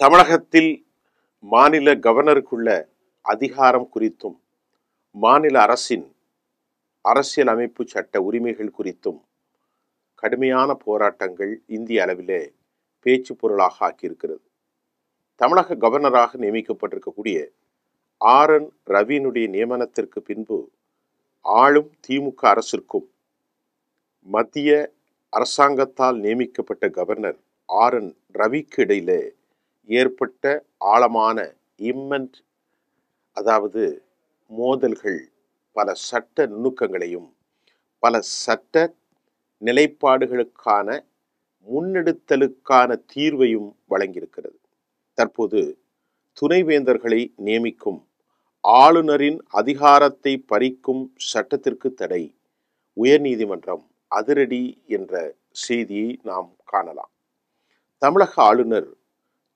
தமிழகத்தில் மாநில கவர்னருக்குள்ள அதிகாரம் குறித்தும் மாநில அரசின் அரசியல் அமைப்பு சட்ட உரிமைகள் குறித்தும் கடுமையான போராட்டங்கள் இந்திய அளவிலே பேச்சு பொருளாக ஆக்கியிருக்கிறது. தமிழக கவர்னராக நியமிக்கப்பட்டிருக்கக்கூடிய ஆர்.என். ரவியினுடைய நியமனத்திற்கு பின்பு ஆளும் திமுக அரசிற்கும் மத்திய அரசாங்கத்தால் நியமிக்கப்பட்ட கவர்னர் ஆர்.என். ரவிக்கு இடையிலே ஏற்பட்ட ஆழமான மோதல்கள் பல சட்ட நுணுக்கங்களையும் பல சட்ட நிலைப்பாடுகளுக்கான முன்னெடுத்தலுக்கான தீர்வையும் வழங்கியிருக்கிறது. தற்போது துணைவேந்தர்களை நியமிக்கும் ஆளுநரின் அதிகாரத்தை பறிக்கும் சட்டத்திற்கு தடை, உயர்நீதிமன்றம் அதிரடி என்ற செய்தியை நாம் காணலாம். தமிழக ஆளுநர்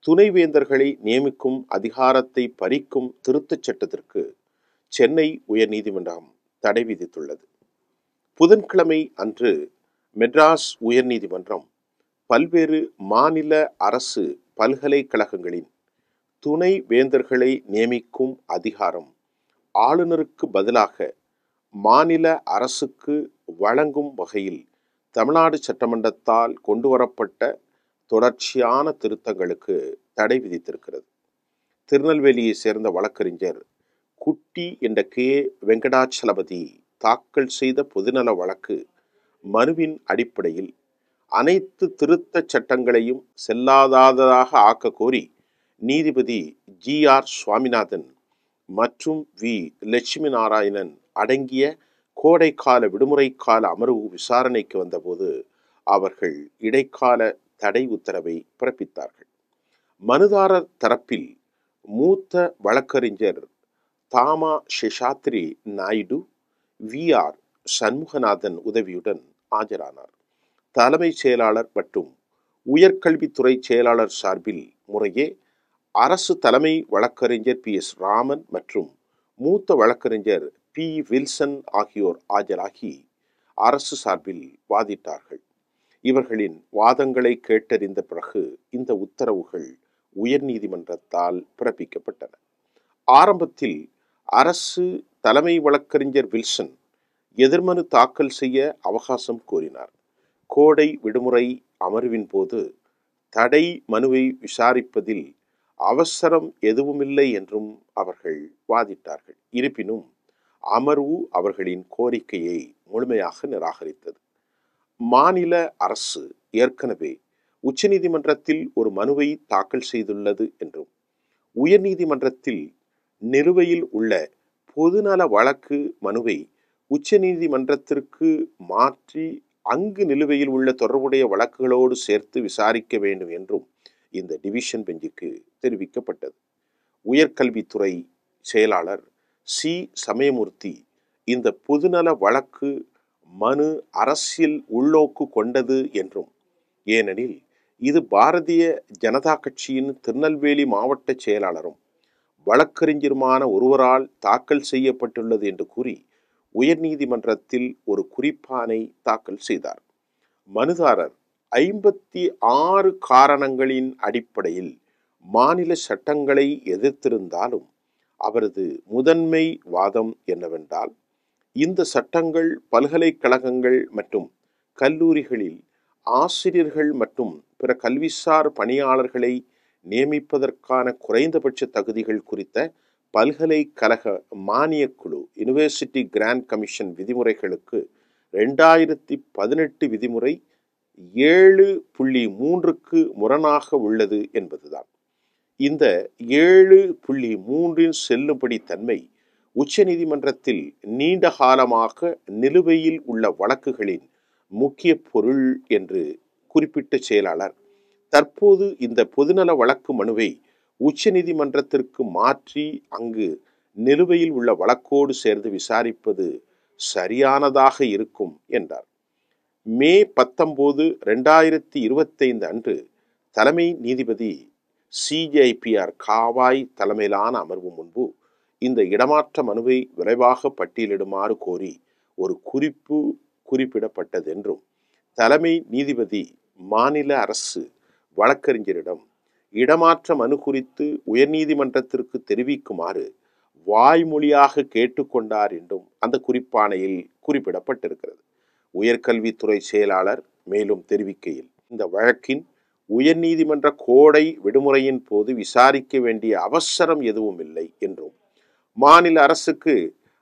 துணைவேந்தர்களை நியமிக்கும் அதிகாரத்தை பறிக்கும் திருத்தச் சட்டத்திற்கு சென்னை உயர்நீதிமன்றம் தடை விதித்துள்ளது. புதன்கிழமை அன்று மெட்ராஸ் உயர்நீதிமன்றம் பல்வேறு மாநில அரசு பல்கலைக்கழகங்களின் துணை வேந்தர்களை நியமிக்கும் அதிகாரம் ஆளுநருக்கு பதிலாக மாநில அரசுக்கு வழங்கும் வகையில் தமிழ்நாடு சட்டமன்றத்தால் கொண்டுவரப்பட்ட தொடர்ச்சியான திருத்தங்களுக்கு தடை விதித்திருக்கிறது. திருநெல்வேலியை சேர்ந்த வழக்கறிஞர் குட்டி என்ற கே. வெங்கடாச்சலபதி தாக்கல் செய்த பொதுநல வழக்கு மனுவின் அடிப்படையில் அனைத்து திருத்தச் சட்டங்களையும் செல்லாததாக ஆக்க கோரி நீதிபதி ஜி.ஆர். சுவாமிநாதன் மற்றும் வி. லட்சுமி நாராயணன் அடங்கிய கோடைக்கால விடுமுறை கால அமர்வு விசாரணைக்கு வந்தபோது அவர்கள் இடைக்கால தடை உத்தரவை பிறப்பித்தார்கள். மனுதாரர் தரப்பில் மூத்த வழக்கறிஞர் தாமா சேஷாத்ரி நாயுடு வி.ஆர். சண்முகநாதன் உதவியுடன் ஆஜரானார். தலைமைச் செயலாளர் மற்றும் உயர்கல்வித்துறை செயலாளர் சார்பில் முறையே அரசு தலைமை வழக்கறிஞர் பி.எஸ். ராமன் மற்றும் மூத்த வழக்கறிஞர் பி. வில்சன் ஆகியோர் ஆஜராகி அரசு சார்பில் வாதிட்டார்கள். இவர்களின் வாதங்களை கேட்டறிந்த பிறகு இந்த உத்தரவுகள் உயர்நீதிமன்றத்தால் பிறப்பிக்கப்பட்டன. ஆரம்பத்தில் அரசு தலைமை வழக்கறிஞர் வில்சன் எதிர்மனு தாக்கல் செய்ய அவகாசம் கோரினார். கோடை விடுமுறை அமர்வின் போது தடை மனுவை விசாரிப்பதில் அவசரம் எதுவுமில்லை என்றும் அவர்கள் வாதிட்டார்கள். இருப்பினும் அமர்வு அவர்களின் கோரிக்கையை முழுமையாக நிராகரித்தது. மாநில அரசு ஏற்கனவே உச்சநீதிமன்றத்தில் ஒரு மனுவை தாக்கல் செய்துள்ளது என்றும் உயர்நீதிமன்றத்தில் நிலுவையில் உள்ள பொதுநல வழக்கு மனுவை உச்சநீதிமன்றத்திற்கு மாற்றி அங்கு நிலுவையில் உள்ள தொடர்புடைய வழக்குகளோடு சேர்த்து விசாரிக்க வேண்டும் என்றும் இந்த டிவிஷன் பெஞ்சுக்கு தெரிவிக்கப்பட்டது. உயர்கல்வித்துறை செயலாளர் சி. சமயமூர்த்தி இந்த பொதுநல வழக்கு மனு அரசியல் உள்நோக்கு கொண்டது என்றும், ஏனெனில் இது பாரதிய ஜனதா கட்சியின் திருநெல்வேலி மாவட்ட செயலாளரும் வழக்கறிஞருமான ஒருவரால் தாக்கல் செய்யப்பட்டுள்ளது என்று கூறி உயர்நீதிமன்றத்தில் ஒரு குறிப்பாணை தாக்கல் செய்தார். மனுதாரர் 56 காரணங்களின் அடிப்படையில் மாநில சட்டங்களை எதிர்த்திருந்தாலும் அவரது முதன்மை வாதம் என்னவென்றால், இந்த சட்டங்கள் பல்கலைக்கழகங்கள் மற்றும் கல்லூரிகளில் ஆசிரியர்கள் மற்றும் பிற கல்விசார் பணியாளர்களை நியமிப்பதற்கான குறைந்தபட்ச தகுதிகள் குறித்த பல்கலைக்கழக மானியக்குழு யூனிவர்சிட்டி கிராண்ட் கமிஷன் விதிமுறைகளுக்கு 2018 விதிமுறை 7.3க்கு முரணாக உள்ளது என்பதுதான். இந்த 7.3 செல்லுபடி தன்மை உச்சநீதிமன்றத்தில் நீண்ட காலமாக நிலுவையில் உள்ள வழக்குகளின் முக்கிய பொருள் என்று குறிப்பிட்ட செயலாளர், தற்போது இந்த பொதுநல வழக்கு மனுவை உச்சநீதிமன்றத்திற்கு மாற்றி அங்கு நிலுவையில் உள்ள வழக்கோடு சேர்ந்து விசாரிப்பது சரியானதாக இருக்கும் என்றார். மே 19, 2025 அன்று தலைமை நீதிபதி CJPR காவாய் தலைமையிலான அமர்வு முன்பு இந்த இடமாற்ற மனுவை விரைவாக பட்டியலிடுமாறு கோரி ஒரு குறிப்பு குறிப்பிடப்பட்டதென்றும் தலைமை நீதிபதி மாநில அரசு வழக்கறிஞரிடம் இடமாற்ற மனு குறித்து உயர்நீதிமன்றத்திற்கு தெரிவிக்குமாறு வாய்மொழியாக கேட்டுக்கொண்டார் என்றும் அந்த குறிப்பாணையில் குறிப்பிடப்பட்டிருக்கிறது. உயர்கல்வித்துறை செயலாளர் மேலும் தெரிவிக்கையில், இந்த வழக்கின் உயர்நீதிமன்ற கோடை விடுமுறையின் போது விசாரிக்க வேண்டிய அவசரம் எதுவும் இல்லை என்றும், மாநில அரசுக்கு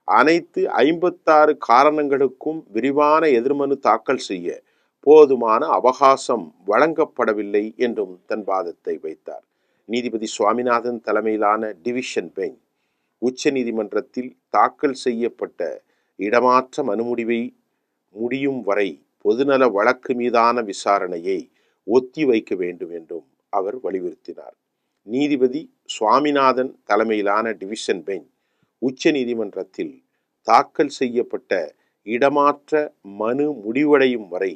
அனைத்து 56 காரணங்களுக்கும் விரிவான எதிர்மனு தாக்கல் செய்ய போதுமான அவகாசம் வழங்கப்படவில்லை என்றும் தன் வாதத்தை வைத்தார். நீதிபதி சுவாமிநாதன் தலைமையிலான டிவிஷன் பெஞ்ச் உச்ச நீதிமன்றத்தில் தாக்கல் செய்யப்பட்ட இடமாற்ற மனுமுடிவை முடியும் வரை பொதுநல வழக்கு மீதான விசாரணையை ஒத்தி வைக்க வேண்டும் என்றும் அவர் வலியுறுத்தினார். நீதிபதி சுவாமிநாதன் தலைமையிலான டிவிஷன் பெஞ்ச் உச்ச நீதிமன்றத்தில் தாக்கல் செய்யப்பட்ட இடமாற்ற மனு முடிவடையும் வரை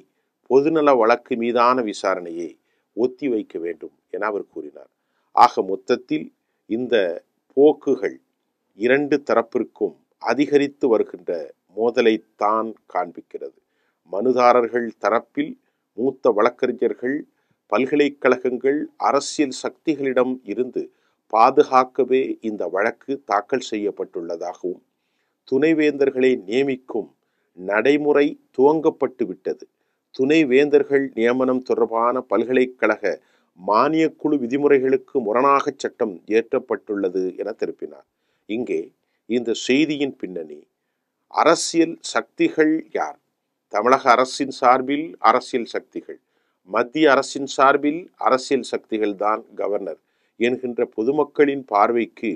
பொதுநல வழக்கு மீதான விசாரணையை ஒத்தி வைக்க வேண்டும் என அவர் கூறினார். ஆக மொத்தத்தில் இந்த போக்குகள் இரண்டு தரப்பிற்கும் அதிகரித்து வருகின்ற மோதலைத்தான் காண்பிக்கிறது. மனுதாரர்கள் தரப்பில் மூத்த வழக்கறிஞர்கள், பல்கலைக்கழகங்கள், அரசியல் சக்திகளிடம் இருந்து பாதுகாக்கவே இந்த வழக்கு தாக்கல் செய்யப்பட்டுள்ளதாகவும், துணைவேந்தர்களை நியமிக்கும் நடைமுறை துவங்கப்பட்டு விட்டது, துணைவேந்தர்கள் நியமனம் தொடர்பான பல்கலைக்கழக மானியக்குழு விதிமுறைகளுக்கு முரணாக சட்டம் இயற்றப்பட்டுள்ளது என தெரிவித்தார். இங்கே இந்த செய்தியின் பின்னணி, அரசியல் சக்திகள் யார்? தமிழக அரசின் சார்பில் அரசியல் சக்திகள், மத்திய அரசின் சார்பில் அரசியல் சக்திகள் தான் கவர்னர் என்கின்ற பொதுமக்களின் பார்வைக்கு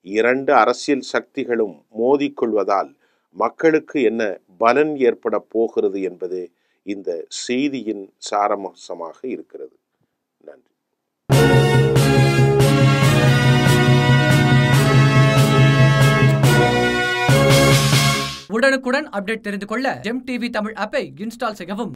இரண்டு அரசியல் சக்திகளும் மோதிக்கொள்வதால் மக்களுக்கு என்ன பலன் ஏற்பட போகிறது என்பது இந்த செய்தியின் சாராம்சமாக இருக்கிறது. நன்றி. உடனுக்குடன் அப்டேட் தெரிந்து கொள்ள ஜெம் டிவி தமிழ் ஆப்பை இன்ஸ்டால் செய்யவும்.